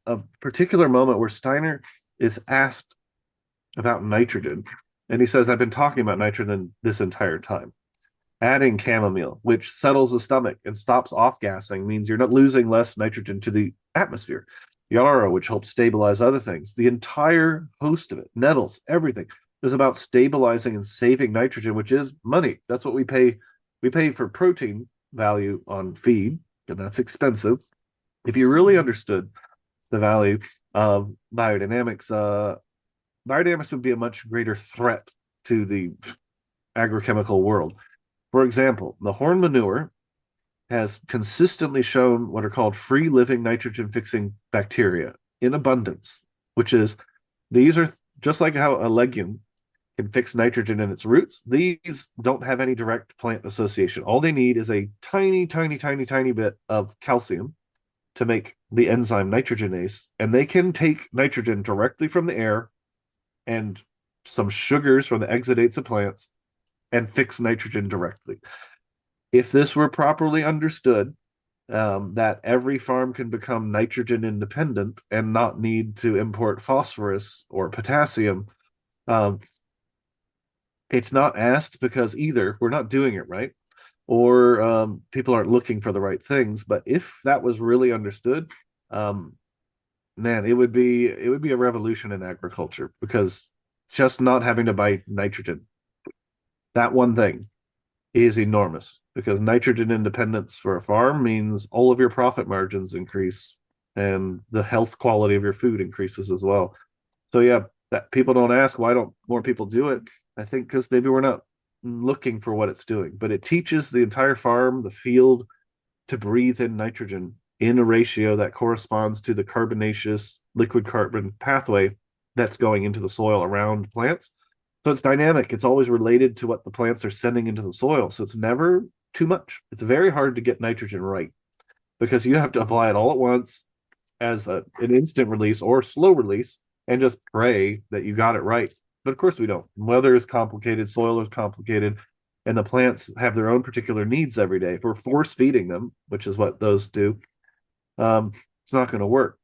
a particular moment where Steiner is asked about nitrogen, and he says, "I've been talking about nitrogen this entire time." Adding chamomile, which settles the stomach and stops off gassing, means you're not losing less nitrogen to the atmosphere. Yarrow, which helps stabilize other things. The entire host of it, Nettles, everything is about stabilizing and saving nitrogen, which is money. That's what we pay. We pay for protein value on feed, and that's expensive. If you really understood the value of biodynamics, biodynamics would be a much greater threat to the agrochemical world. For example, the horn manure has consistently shown what are called free living nitrogen fixing bacteria in abundance, which is these are just like how a legume can fix nitrogen in its roots. These don't have any direct plant association. All they need is a tiny, tiny, tiny, tiny bit of calcium to make the enzyme nitrogenase, and they can take nitrogen directly from the air and some sugars from the exudates of plants and fix nitrogen directly. If this were properly understood, that every farm can become nitrogen independent and not need to import phosphorus or potassium, um, it's not asked because either we're not doing it right or people aren't looking for the right things. But if that was really understood, um, man, it would be a revolution in agriculture because just not having to buy nitrogen, that one thing is enormous because nitrogen independence for a farm means all of your profit margins increase and the health quality of your food increases as well. So yeah, that people don't ask why don't more people do it? I think because maybe we're not looking for what it's doing, but it teaches the entire farm, the field, to breathe in nitrogen in a ratio that corresponds to the carbonaceous liquid carbon pathway that's going into the soil around plants. So it's dynamic. It's always related to what the plants are sending into the soil. So it's never too much. It's very hard to get nitrogen right because you have to apply it all at once as an instant release or slow release and just pray that you got it right. But of course we don't. Weather is complicated, soil is complicated, and the plants have their own particular needs every day. If we're force feeding them, which is what those do, it's not going to work.